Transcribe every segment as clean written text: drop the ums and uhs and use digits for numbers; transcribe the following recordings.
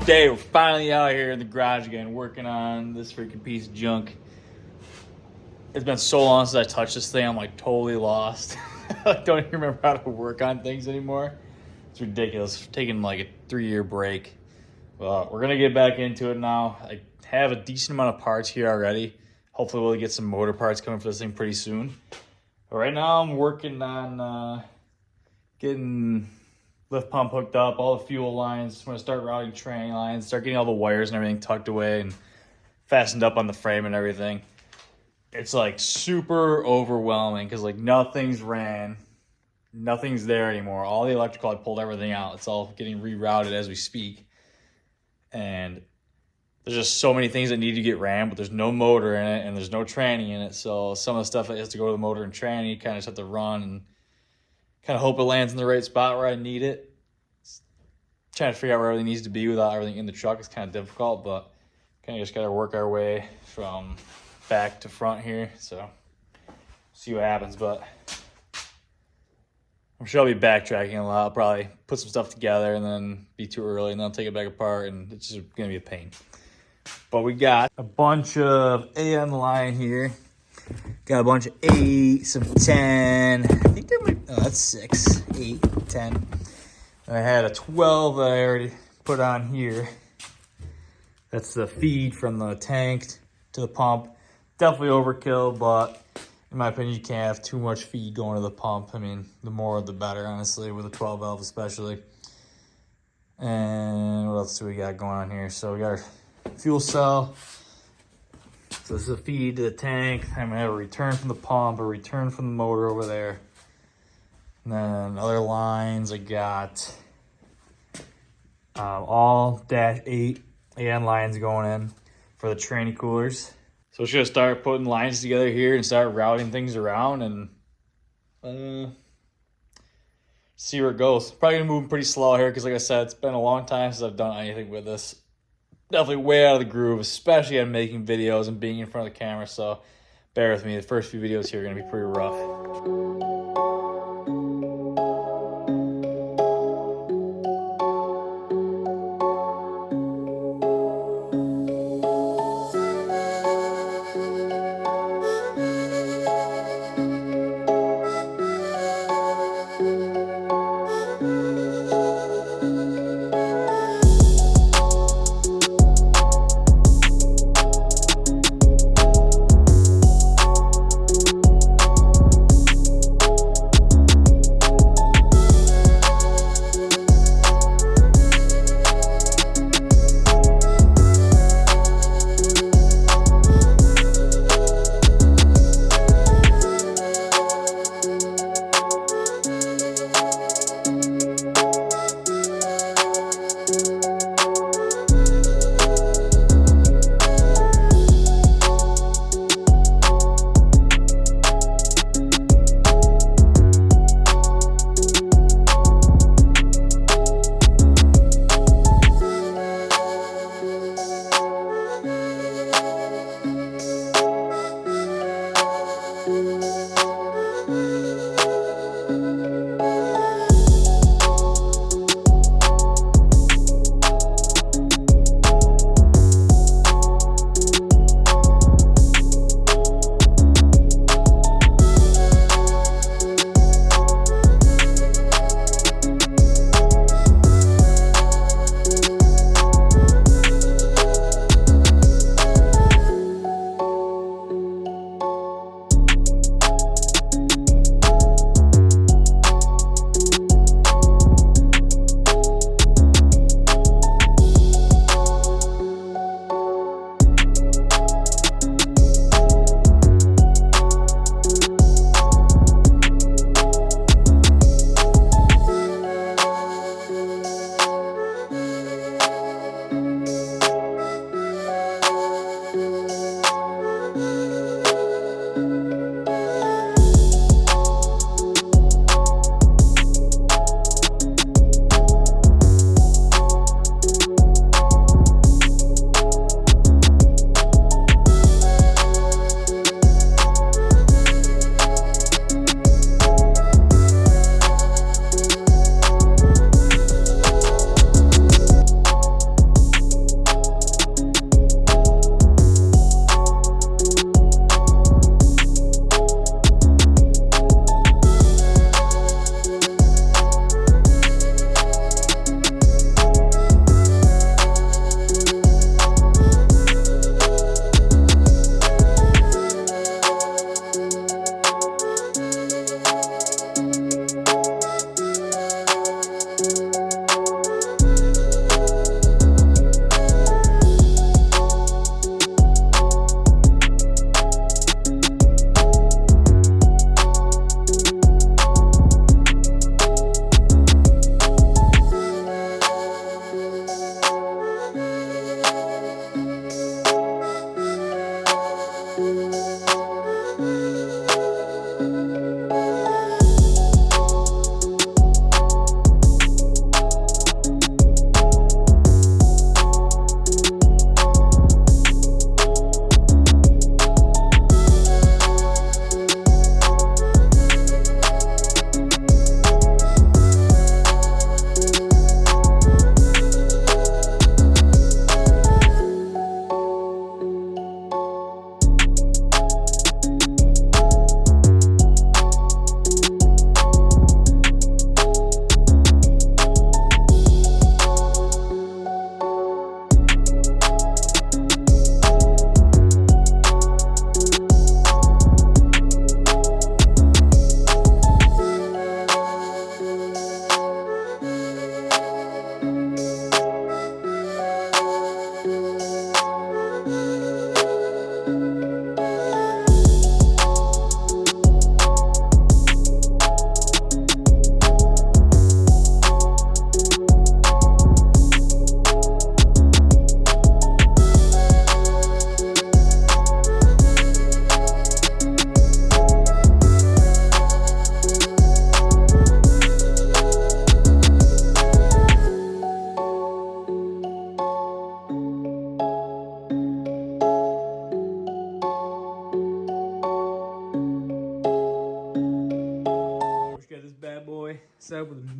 day, we're finally out here in the garage again, working on this freaking piece of junk. It's been so long since I touched this thing, I'm like totally lost. I don't even remember how to work on things anymore. It's ridiculous. Taking like a 3-year break. Well, we're gonna get back into it now. I have a decent amount of parts here already. Hopefully we'll get some motor parts coming for this thing pretty soon. But right now I'm working on getting lift pump hooked up, all the fuel lines. I'm gonna start routing tranny lines, start getting all the wires and everything tucked away and fastened up on the frame and everything. It's like super overwhelming because like nothing's ran, nothing's there anymore. All the electrical, I pulled everything out. It's all getting rerouted as we speak. And there's just so many things that need to get ran, but there's no motor in it and there's no tranny in it. So some of the stuff that has to go to the motor and tranny kind of just have to run and kind of hope it lands in the right spot where I need it. Trying to figure out where everything needs to be without everything in the truck is kind of difficult, but kind of just got to work our way from back to front here. So see what happens, but I'm sure I'll be backtracking a lot. I'll probably put some stuff together and then be too early and then I'll take it back apart and it's just going to be a pain. But we got a bunch of AN line here. Got a bunch of 8, some 10. I think there might, oh, that's 6, 8, 10. And I had a 12 that I already put on here. That's the feed from the tank to the pump. Definitely overkill, but in my opinion, you can't have too much feed going to the pump. I mean, the more the better, honestly, with a 12 valve especially. And what else do we got going on here? So we got our fuel cell. So this is a feed to the tank. I'm gonna have a return from the pump, a return from the motor over there. And then other lines, I got all -8 AN lines going in for the tranny coolers. So we're just gonna start putting lines together here and start routing things around and see where it goes. Probably gonna move pretty slow here because like I said, it's been a long time since I've done anything with this. Definitely way out of the groove, especially on making videos and being in front of the camera, so bear with me. The first few videos here are gonna be pretty rough.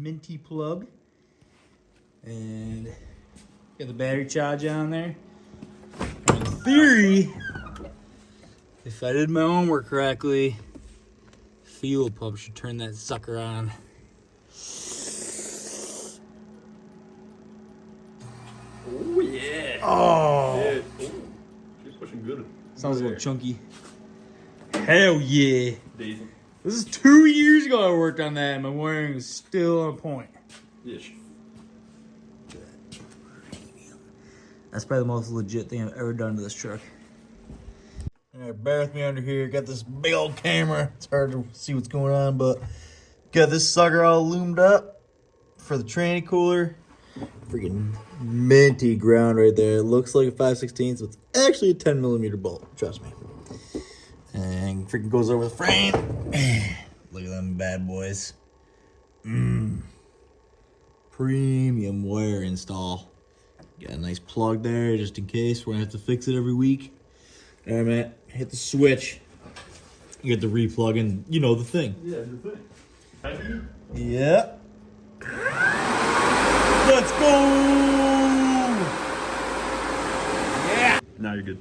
minty plug. And got the battery charge on there. In theory, if I did my homework correctly, fuel pump should turn that sucker on. Oh yeah. Oh. Yeah. Ooh. She's pushing good. Sounds a little chunky. Hell yeah. Decent. This is 2 years ago I worked on that and my wiring is still on point. Ish. That's probably the most legit thing I've ever done to this truck. Alright, bear with me under here. Got this big old camera. It's hard to see what's going on, but got this sucker all loomed up for the tranny cooler. Freaking minty ground right there. It looks like a 5/16, so it's actually a 10mm bolt. Trust me. And freaking goes over the frame. Look at them bad boys. Premium wire install. Got a nice plug there just in case. We're gonna have to fix it every week. Alright, man. Hit the switch. You get the replug and you know the thing. Yeah, the thing. Heavy? Yeah. Let's go! Yeah! Now you're good.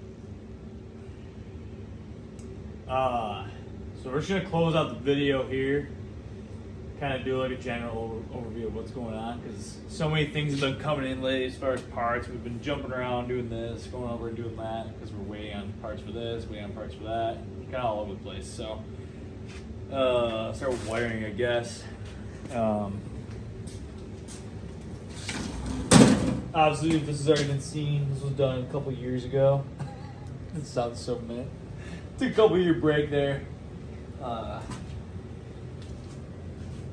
So we're just gonna close out the video here. Kind of do like a general overview of what's going on because so many things have been coming in lately as far as parts. We've been jumping around doing this, going over and doing that because we're waiting on parts for this, waiting on parts for that, kind of all over the place. So, start with wiring, I guess. Obviously, this has already been seen. This was done a couple years ago. It sounds so mad. Took a couple year break there.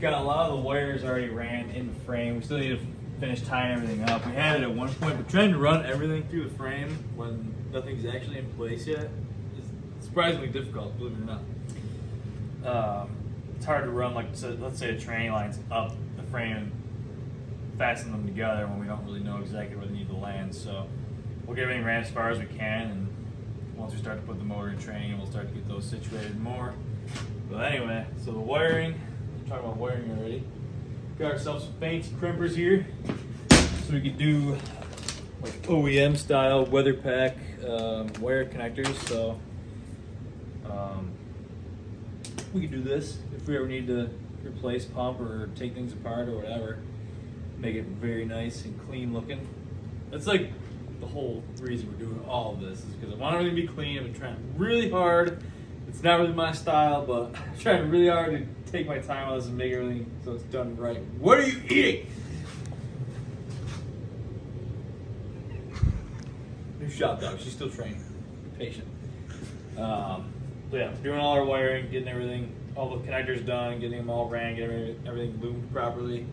Got a lot of the wires already ran in the frame. We still need to finish tying everything up. We had it at one point, but trying to run everything through the frame when nothing's actually in place yet is surprisingly difficult, believe it or not. It's hard to run, like, so let's say a tranny line's up the frame and fasten them together when we don't really know exactly where they need to land. So we'll get everything ran as far as we can, and once we start to put the motor in training, we'll start to get those situated more. But anyway, so the wiring, we're talking about wiring already. Got ourselves some fancy crimpers here, so we could do like OEM style weather pack wire connectors. So we could do this if we ever need to replace pump or take things apart or whatever. Make it very nice and clean looking. That's like the whole reason we're doing all of this is because I want everything to be clean. I've been trying really hard. It's not really my style, but I'm trying really hard to take my time on this and make everything so it's done right. What are you eating? New shop dog. She's still training. Be patient. So yeah, doing all our wiring, getting everything, all the connectors done, getting them all ran, getting everything loomed properly.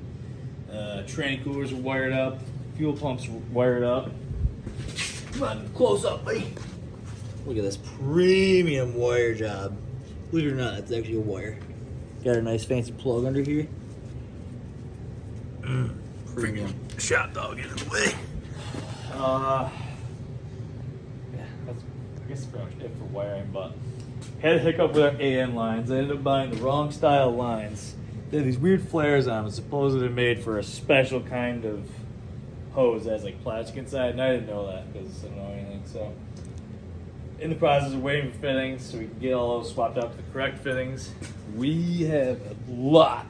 Tranny coolers are wired up. Fuel pumps are wired up. Come on, close up, buddy. Look at this premium wire job. Believe it or not, it's actually a wire. Got a nice fancy plug under here. Premium. Shot dog in the way. Yeah, that's, I guess that's pretty much it for wiring, but had a hiccup with our AM lines. I ended up buying the wrong style lines. They have these weird flares on them. Supposedly they're made for a special kind of hose that has like plastic inside, and I didn't know that because I don't know anything. So, in the process of waiting for fittings so we can get all those swapped out to the correct fittings, we have a lot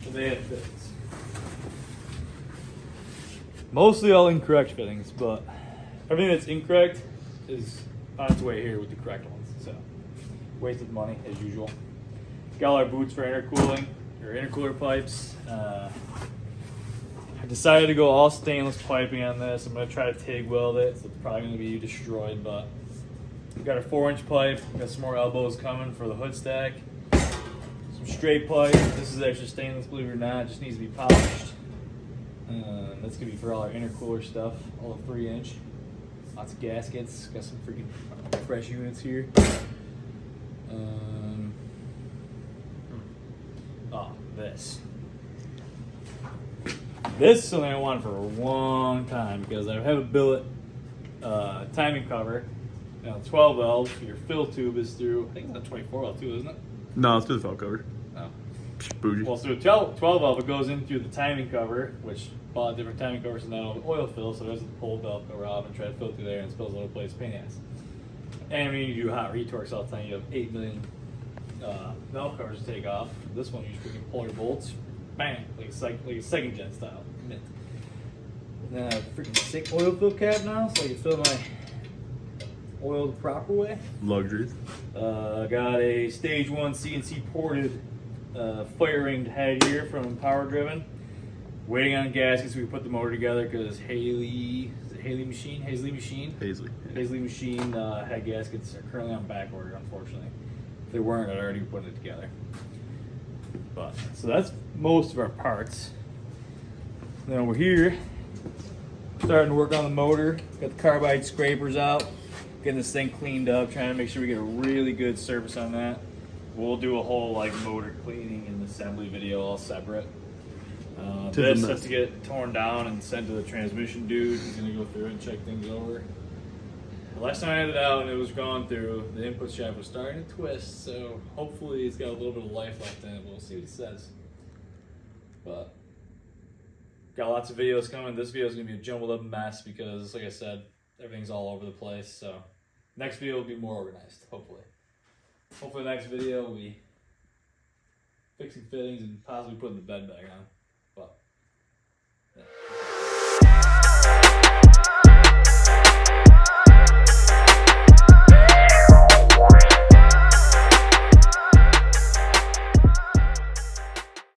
of bad fittings. Mostly all incorrect fittings, but everything that's incorrect is on its way here with the correct ones. So, wasted money as usual. Got all our boots for intercooling, or intercooler pipes. I decided to go all stainless piping on this. I'm going to try to TIG weld it, so it's probably going to be destroyed, but we've got a 4-inch pipe. Got some more elbows coming for the hood stack. Some straight pipe. This is actually stainless, believe it or not. It just needs to be polished. That's going to be for all our intercooler stuff, all the 3-inch. Lots of gaskets. Got some freaking fresh units here. This. This is something I wanted for a long time because I have a billet timing cover. Now, 12 valve, your fill tube is through, I think it's a 24 valve too, isn't it? No, it's through the valve cover. Oh. Bougie. Well, so 12 valve, it goes in through the timing cover, which bought different timing covers and now oil fill, so it doesn't pull the valve cover off and try to fill through there and spills all over the place, pain in the ass. And when you do hot retorques all the time, you have 8 million valve covers to take off. This one, you just freaking pull your bolts, bang, like a second gen style. Mint. And then I have a freaking sick oil fill cap now, so I can fill my oil the proper way. Luxuries. Got a stage 1 CNC ported fire ringed head here from Power Driven. Waiting on gaskets so we put the motor together because Haley Machine head gaskets are currently on back order, unfortunately. If they weren't, I'd already put it together. But so that's most of our parts. Then over here, starting to work on the motor. Got the carbide scrapers out, getting this thing cleaned up, trying to make sure we get a really good service on that. We'll do a whole like motor cleaning and assembly video all separate. This has to get torn down and sent to the transmission dude. He's gonna go through and check things over. Last time I had it out and it was gone through, the input shaft was starting to twist, so hopefully it's got a little bit of life left in it. We'll see what he says. But got lots of videos coming. This video is gonna be a jumbled up mess because, like I said, everything's all over the place. So next video will be more organized, hopefully. Hopefully the next video will be fixing fittings and possibly putting the bed back on. But yeah.